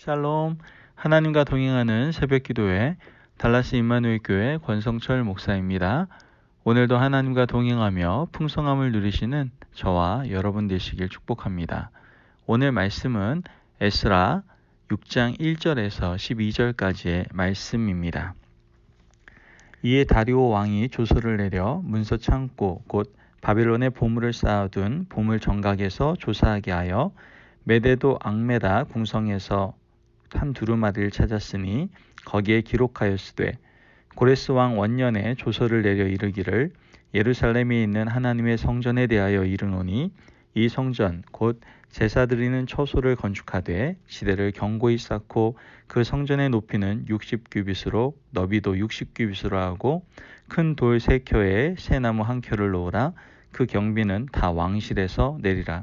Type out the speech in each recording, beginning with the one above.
샬롬, 하나님과 동행하는 새벽기도회 달라스 임마누엘 교회 권성철 목사입니다. 오늘도 하나님과 동행하며 풍성함을 누리시는 저와 여러분 되시길 축복합니다. 오늘 말씀은 에스라 6장 1절에서 12절까지의 말씀입니다. 이에 다리오 왕이 조서를 내려 문서 창고 곧 바벨론에 보물을 쌓아둔 보물 정각에서 조사하게 하여 메데도 앙메다 궁성에서 한 두루마리를 찾았으니 거기에 기록하였으되 고레스 왕 원년에 조서를 내려 이르기를 예루살렘에 있는 하나님의 성전에 대하여 이르노니 이 성전 곧 제사 드리는 처소를 건축하되 지대를 견고히 쌓고 그 성전의 높이는 60규빗으로 너비도 60규빗으로 하고 큰 돌 3켜에 새나무 1켜를 놓으라. 그 경비는 다 왕실에서 내리라.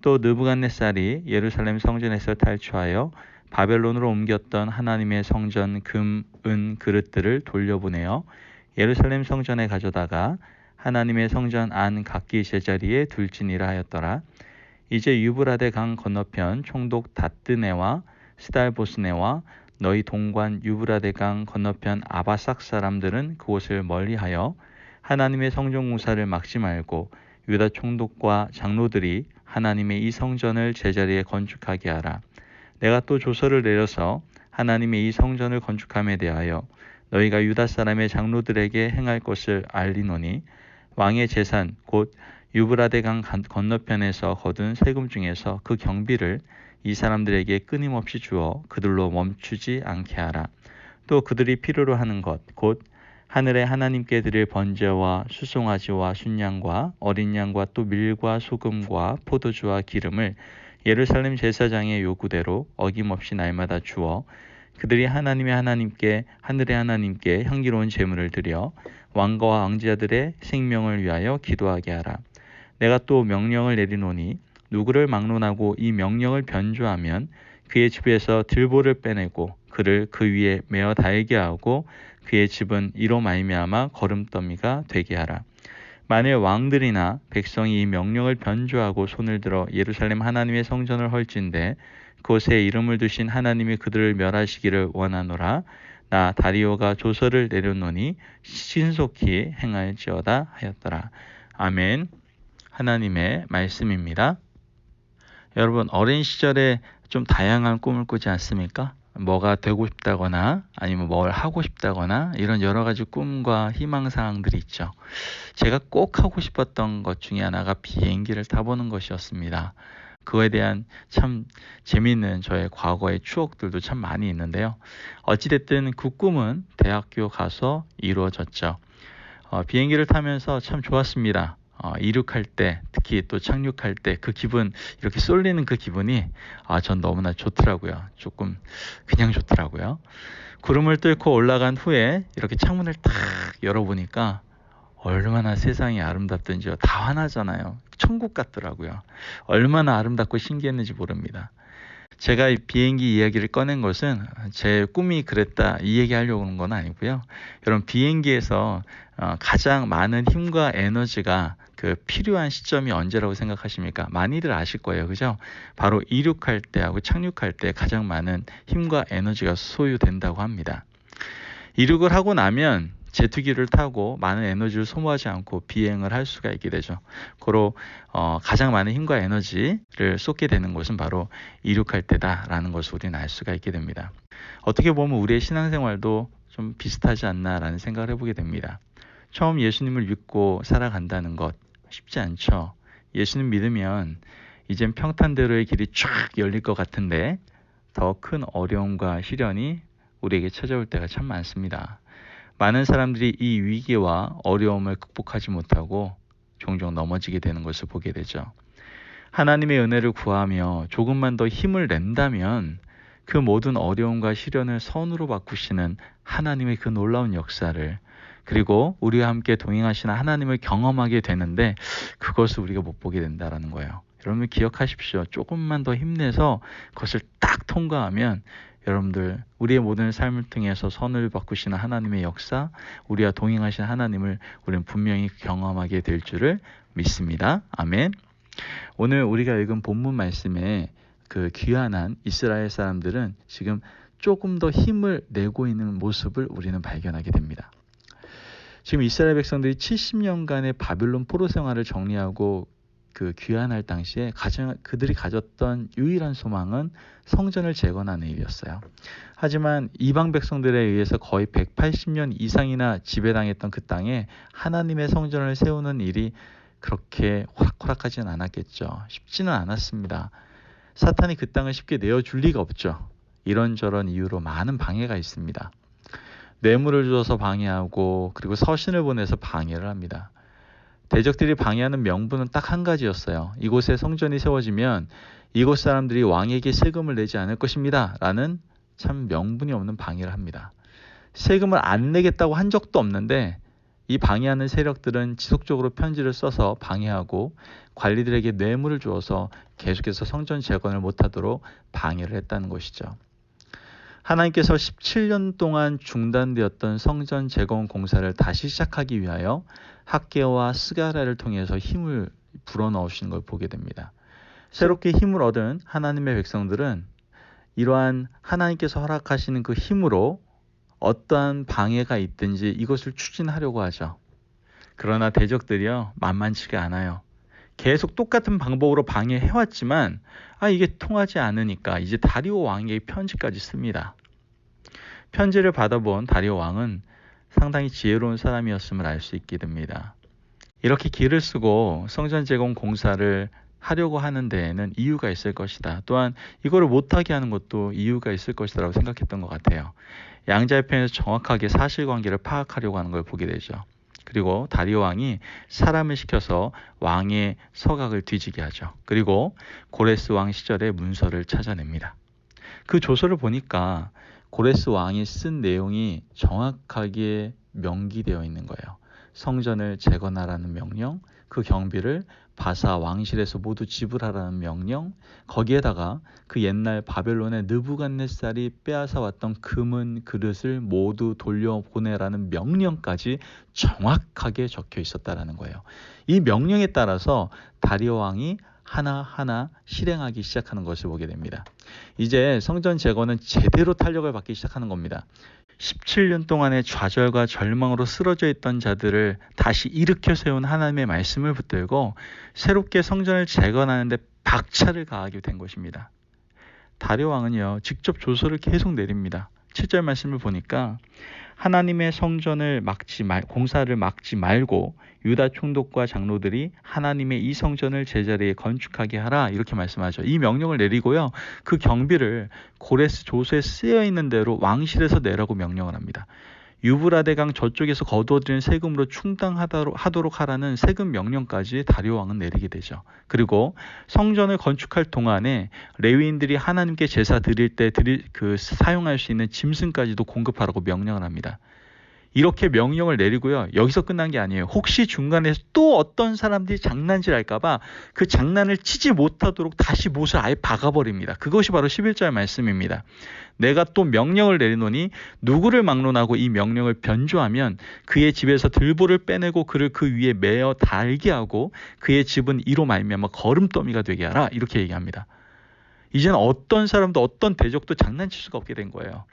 또 느부갓네살이 예루살렘 성전에서 탈취하여 바벨론으로 옮겼던 하나님의 성전 금, 은 그릇들을 돌려보내어 예루살렘 성전에 가져다가 하나님의 성전 안 각기 제자리에 둘지니라 하였더라. 이제 유브라데 강 건너편 총독 다뜨네와 스달보스네와 너희 동관 유브라데 강 건너편 아바삭 사람들은 그곳을 멀리하여 하나님의 성전 공사를 막지 말고 유다 총독과 장로들이 하나님의 이 성전을 제자리에 건축하게 하라. 내가 또 조서를 내려서 하나님의 이 성전을 건축함에 대하여 너희가 유다 사람의 장로들에게 행할 것을 알리노니 왕의 재산 곧 유브라데 강 건너편에서 거둔 세금 중에서 그 경비를 이 사람들에게 끊임없이 주어 그들로 멈추지 않게 하라. 또 그들이 필요로 하는 것 곧 하늘에 하나님께 드릴 번제와 수송아지와 순양과 어린 양과 또 밀과 소금과 포도주와 기름을 예루살렘 제사장의 요구대로 어김없이 날마다 주어 그들이 하나님께 하늘의 하나님께 향기로운 제물을 드려 왕과 왕자들의 생명을 위하여 기도하게 하라. 내가 또 명령을 내리노니 누구를 막론하고 이 명령을 변조하면 그의 집에서 들보를 빼내고 그를 그 위에 메어 달게 하고 그의 집은 이로 말미암아 거름더미가 되게 하라. 만일 왕들이나 백성이 이 명령을 변조하고 손을 들어 예루살렘 하나님의 성전을 헐진대 그곳에 이름을 두신 하나님이 그들을 멸하시기를 원하노라. 나 다리오가 조서를 내렸노니 신속히 행할지어다 하였더라. 아멘. 하나님의 말씀입니다. 여러분, 어린 시절에 좀 다양한 꿈을 꾸지 않습니까? 뭐가 되고 싶다거나 아니면 뭘 하고 싶다거나 이런 여러 가지 꿈과 희망사항들이 있죠. 제가 꼭 하고 싶었던 것 중에 하나가 비행기를 타보는 것이었습니다. 그거에 대한 참 재미있는 저의 과거의 추억들도 참 많이 있는데요. 어찌됐든 그 꿈은 대학교 가서 이루어졌죠. 비행기를 타면서 참 좋았습니다. 이륙할 때 특히 또 착륙할 때 그 기분 이렇게 쏠리는 그 기분이 전 너무나 좋더라고요. 조금 그냥 좋더라고요. 구름을 뚫고 올라간 후에 이렇게 창문을 탁 열어보니까 얼마나 세상이 아름답던지요. 다 환하잖아요. 천국 같더라고요. 얼마나 아름답고 신기했는지 모릅니다. 제가 이 비행기 이야기를 꺼낸 것은 제 꿈이 그랬다 이 얘기 하려고 하는 건 아니고요. 여러분, 비행기에서 가장 많은 힘과 에너지가 필요한 시점이 언제라고 생각하십니까? 많이들 아실 거예요. 그죠? 바로 이륙할 때하고 착륙할 때 가장 많은 힘과 에너지가 소요된다고 합니다. 이륙을 하고 나면 제트기를 타고 많은 에너지를 소모하지 않고 비행을 할 수가 있게 되죠. 고로 가장 많은 힘과 에너지를 쏟게 되는 곳은 바로 이륙할 때다라는 것을 우리는 알 수가 있게 됩니다. 어떻게 보면 우리의 신앙생활도 좀 비슷하지 않나라는 생각을 해보게 됩니다. 처음 예수님을 믿고 살아간다는 것 쉽지 않죠. 예수님 믿으면 이젠 평탄대로의 길이 쫙 열릴 것 같은데 더 큰 어려움과 시련이 우리에게 찾아올 때가 참 많습니다. 많은 사람들이 이 위기와 어려움을 극복하지 못하고 종종 넘어지게 되는 것을 보게 되죠. 하나님의 은혜를 구하며 조금만 더 힘을 낸다면 그 모든 어려움과 시련을 선으로 바꾸시는 하나님의 그 놀라운 역사를 그리고 우리와 함께 동행하시는 하나님을 경험하게 되는데 그것을 우리가 못 보게 된다는 거예요. 여러분 기억하십시오. 조금만 더 힘내서 그것을 딱 통과하면 여러분들 우리의 모든 삶을 통해서 선을 바꾸시는 하나님의 역사, 우리와 동행하시는 하나님을 우리는 분명히 경험하게 될 줄을 믿습니다. 아멘. 오늘 우리가 읽은 본문 말씀에 그 귀환한 이스라엘 사람들은 지금 조금 더 힘을 내고 있는 모습을 우리는 발견하게 됩니다. 지금 이스라엘 백성들이 70년간의 바빌론 포로 생활을 정리하고 그 귀환할 당시에 그들이 가졌던 유일한 소망은 성전을 재건하는 일이었어요. 하지만 이방 백성들에 의해서 거의 180년 이상이나 지배당했던 그 땅에 하나님의 성전을 세우는 일이 그렇게 호락호락하지는 않았겠죠. 쉽지는 않았습니다. 사탄이 그 땅을 쉽게 내어줄 리가 없죠. 이런저런 이유로 많은 방해가 있습니다. 뇌물을 줘서 방해하고 그리고 서신을 보내서 방해를 합니다. 대적들이 방해하는 명분은 딱 한 가지였어요. 이곳에 성전이 세워지면 이곳 사람들이 왕에게 세금을 내지 않을 것입니다. 라는 참 명분이 없는 방해를 합니다. 세금을 안 내겠다고 한 적도 없는데 이 방해하는 세력들은 지속적으로 편지를 써서 방해하고 관리들에게 뇌물을 주어서 계속해서 성전 재건을 못하도록 방해를 했다는 것이죠. 하나님께서 17년 동안 중단되었던 성전 재건 공사를 다시 시작하기 위하여 학개와 스가랴를 통해서 힘을 불어넣으시는 걸 보게 됩니다. 새롭게 힘을 얻은 하나님의 백성들은 이러한 하나님께서 허락하시는 그 힘으로 어떠한 방해가 있든지 이것을 추진하려고 하죠. 그러나 대적들이요, 만만치가 않아요. 계속 똑같은 방법으로 방해해왔지만 이게 통하지 않으니까 이제 다리오 왕에게 편지까지 씁니다. 편지를 받아본 다리오 왕은 상당히 지혜로운 사람이었음을 알 수 있게 됩니다. 이렇게 기를 쓰고 성전 재건 공사를 하려고 하는 데에는 이유가 있을 것이다. 또한 이거를 못하게 하는 것도 이유가 있을 것이라고 생각했던 것 같아요. 양자의 편에서 정확하게 사실관계를 파악하려고 하는 걸 보게 되죠. 그리고 다리오 왕이 사람을 시켜서 왕의 서각을 뒤지게 하죠. 그리고 고레스 왕 시절의 문서를 찾아냅니다. 그 조서를 보니까 고레스 왕이 쓴 내용이 정확하게 명기되어 있는 거예요. 성전을 재건하라는 명령, 그 경비를 바사 왕실에서 모두 지불하라는 명령, 거기에다가 그 옛날 바벨론의 느부갓네살이 빼앗아 왔던 금은 그릇을 모두 돌려보내라는 명령까지 정확하게 적혀 있었다라는 거예요. 이 명령에 따라서 다리오 왕이 하나하나 실행하기 시작하는 것을 보게 됩니다. 이제 성전 재건은 제대로 탄력을 받기 시작하는 겁니다. 17년 동안의 좌절과 절망으로 쓰러져 있던 자들을 다시 일으켜 세운 하나님의 말씀을 붙들고 새롭게 성전을 재건하는 데 박차를 가하게 된 것입니다. 다리오 왕은요, 직접 조서를 계속 내립니다. 7절 말씀을 보니까 하나님의 성전을 공사를 막지 말고 유다 총독과 장로들이 하나님의 이 성전을 제자리에 건축하게 하라, 이렇게 말씀하죠. 이 명령을 내리고요, 그 경비를 고레스 조서에 쓰여 있는 대로 왕실에서 내라고 명령을 합니다. 유브라데강 저쪽에서 거두어들인 세금으로 충당하도록 하라는 세금 명령까지 다리오 왕은 내리게 되죠. 그리고 성전을 건축할 동안에 레위인들이 하나님께 제사 드릴 때 사용할 수 있는 짐승까지도 공급하라고 명령을 합니다. 이렇게 명령을 내리고요, 여기서 끝난 게 아니에요. 혹시 중간에 또 어떤 사람들이 장난질 할까봐 그 장난을 치지 못하도록 다시 못을 아예 박아버립니다. 그것이 바로 11절 말씀입니다. 내가 또 명령을 내리노니 누구를 막론하고 이 명령을 변조하면 그의 집에서 들보를 빼내고 그를 그 위에 매어 달게 하고 그의 집은 이로 말미암아 거름더미가 되게 하라, 이렇게 얘기합니다. 이제는 어떤 사람도 어떤 대적도 장난칠 수가 없게 된 거예요.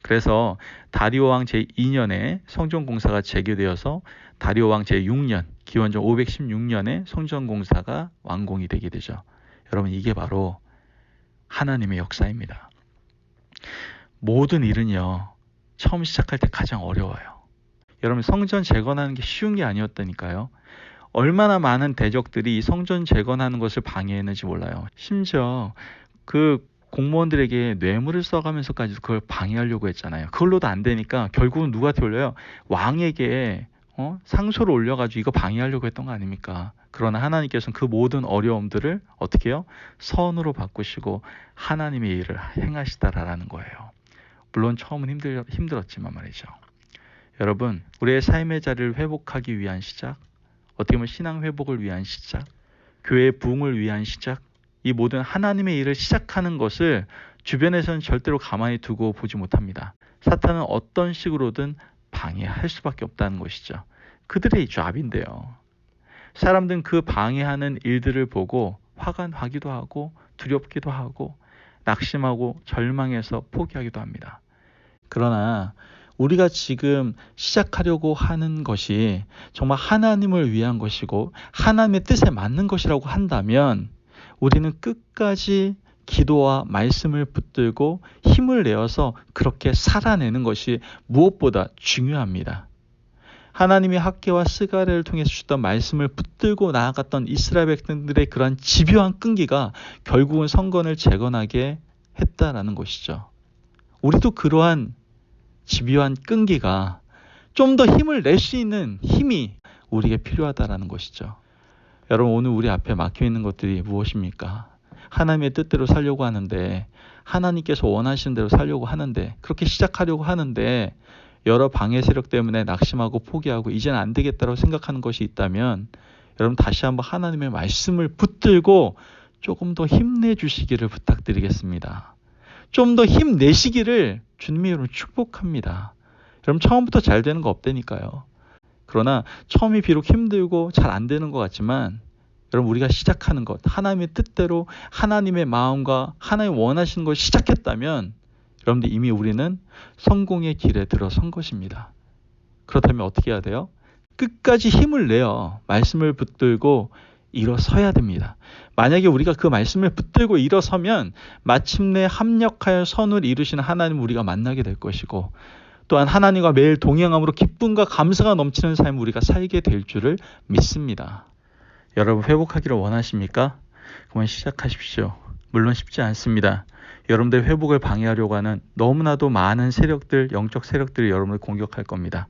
그래서 다리오 왕 제2년에 성전 공사가 재개되어서 다리오 왕 제6년, 기원전 516년에 성전 공사가 완공이 되게 되죠. 여러분, 이게 바로 하나님의 역사입니다. 모든 일은요, 처음 시작할 때 가장 어려워요. 여러분, 성전 재건하는 게 쉬운 게 아니었다니까요. 얼마나 많은 대적들이 성전 재건하는 것을 방해했는지 몰라요. 심지어 그 공무원들에게 뇌물을 써가면서까지 그걸 방해하려고 했잖아요. 그걸로도 안 되니까 결국은 누구한테 올려요? 왕에게 상소를 올려가지고 이거 방해하려고 했던 거 아닙니까? 그러나 하나님께서는 그 모든 어려움들을 어떻게 해요? 선으로 바꾸시고 하나님의 일을 행하시다라는 거예요. 물론 처음은 힘들었지만 말이죠. 여러분, 우리의 삶의 자리를 회복하기 위한 시작, 어떻게 보면 신앙 회복을 위한 시작, 교회의 부흥을 위한 시작, 이 모든 하나님의 일을 시작하는 것을 주변에서는 절대로 가만히 두고 보지 못합니다. 사탄은 어떤 식으로든 방해할 수밖에 없다는 것이죠. 그들의 잡인데요. 사람들은 그 방해하는 일들을 보고 화가 나기도 하고 두렵기도 하고 낙심하고 절망해서 포기하기도 합니다. 그러나 우리가 지금 시작하려고 하는 것이 정말 하나님을 위한 것이고 하나님의 뜻에 맞는 것이라고 한다면 우리는 끝까지 기도와 말씀을 붙들고 힘을 내어서 그렇게 살아내는 것이 무엇보다 중요합니다. 하나님이 학개와 스가랴를 통해서 주셨던 말씀을 붙들고 나아갔던 이스라엘 백성들의 그러한 집요한 끈기가 결국은 성전을 재건하게 했다라는 것이죠. 우리도 그러한 집요한 끈기가 좀 더 힘을 낼 수 있는 힘이 우리에게 필요하다라는 것이죠. 여러분, 오늘 우리 앞에 막혀 있는 것들이 무엇입니까? 하나님의 뜻대로 살려고 하는데, 하나님께서 원하시는 대로 살려고 하는데, 그렇게 시작하려고 하는데 여러 방해 세력 때문에 낙심하고 포기하고 이제는 안 되겠다고 생각하는 것이 있다면 여러분 다시 한번 하나님의 말씀을 붙들고 조금 더 힘내주시기를 부탁드리겠습니다. 좀 더 힘내시기를 주님의 이름으로 축복합니다. 여러분 처음부터 잘 되는 거 없다니까요. 그러나 처음이 비록 힘들고 잘 안 되는 것 같지만 여러분 우리가 시작하는 것, 하나님의 뜻대로 하나님의 마음과 하나님 원하시는 걸 시작했다면 여러분들 이미 우리는 성공의 길에 들어선 것입니다. 그렇다면 어떻게 해야 돼요? 끝까지 힘을 내어 말씀을 붙들고 일어서야 됩니다. 만약에 우리가 그 말씀을 붙들고 일어서면 마침내 합력하여 선을 이루시는 하나님을 우리가 만나게 될 것이고 또한 하나님과 매일 동행함으로 기쁨과 감사가 넘치는 삶을 우리가 살게 될 줄을 믿습니다. 여러분 회복하기를 원하십니까? 그만 시작하십시오. 물론 쉽지 않습니다. 여러분들의 회복을 방해하려고 하는 너무나도 많은 세력들, 영적 세력들이 여러분을 공격할 겁니다.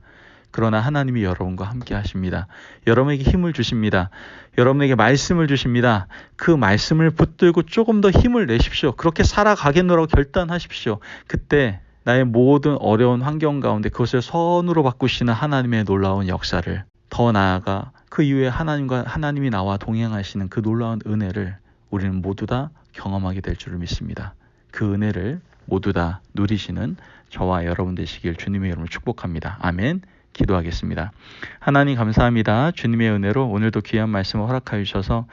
그러나 하나님이 여러분과 함께 하십니다. 여러분에게 힘을 주십니다. 여러분에게 말씀을 주십니다. 그 말씀을 붙들고 조금 더 힘을 내십시오. 그렇게 살아가겠노라고 결단하십시오. 그때 나의 모든 어려운 환경 가운데 그것을 선으로 바꾸시는 하나님의 놀라운 역사를, 더 나아가 그 이후에 하나님이 나와 동행하시는 그 놀라운 은혜를 우리는 모두 다 경험하게 될 줄을 믿습니다. 그 은혜를 모두 다 누리시는 저와 여러분 되시길 주님의 이름으로 축복합니다. 아멘. 기도하겠습니다. 하나님 감사합니다. 주님의 은혜로 오늘도 귀한 말씀을 허락하여 주셔서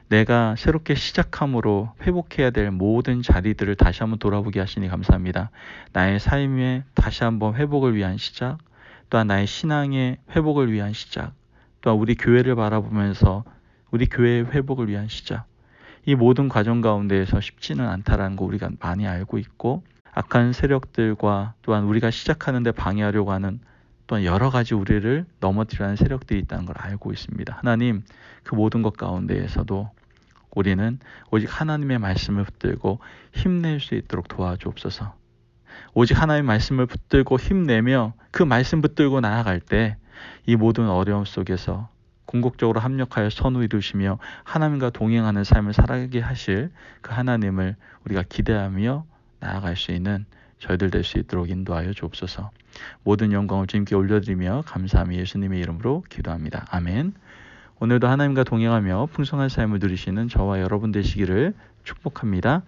내가 새롭게 시작함으로 회복해야 될 모든 자리들을 다시 한번 돌아보게 하시니 감사합니다. 나의 삶의 다시 한번 회복을 위한 시작, 또한 나의 신앙의 회복을 위한 시작, 또한 우리 교회를 바라보면서 우리 교회의 회복을 위한 시작, 이 모든 과정 가운데에서 쉽지는 않다라는 거 우리가 많이 알고 있고 악한 세력들과 또한 우리가 시작하는데 방해하려고 하는 또한 여러 가지 우리를 넘어뜨리는 세력들이 있다는 걸 알고 있습니다. 하나님, 그 모든 것 가운데에서도 우리는 오직 하나님의 말씀을 붙들고 힘낼 수 있도록 도와주옵소서. 오직 하나님의 말씀을 붙들고 힘내며 그 말씀 붙들고 나아갈 때 이 모든 어려움 속에서 궁극적으로 합력하여 선을 이루시며 하나님과 동행하는 삶을 살아가게 하실 그 하나님을 우리가 기대하며 나아갈 수 있는 저희들 될 수 있도록 인도하여 주옵소서. 모든 영광을 주님께 올려드리며 감사함이 예수님의 이름으로 기도합니다. 아멘. 오늘도 하나님과 동행하며 풍성한 삶을 누리시는 저와 여러분 되시기를 축복합니다.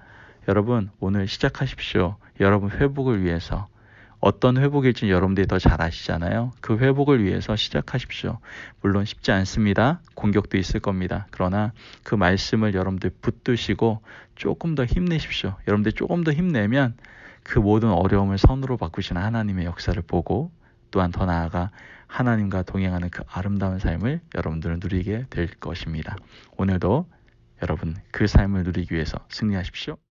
여러분 오늘 시작하십시오. 여러분 회복을 위해서. 어떤 회복일지 여러분들이 더 잘 아시잖아요. 그 회복을 위해서 시작하십시오. 물론 쉽지 않습니다. 공격도 있을 겁니다. 그러나 그 말씀을 여러분들 붙드시고 조금 더 힘내십시오. 여러분들 조금 더 힘내면 그 모든 어려움을 선으로 바꾸시는 하나님의 역사를 보고 또한 더 나아가 하나님과 동행하는 그 아름다운 삶을 여러분들은 누리게 될 것입니다. 오늘도 여러분 그 삶을 누리기 위해서 승리하십시오.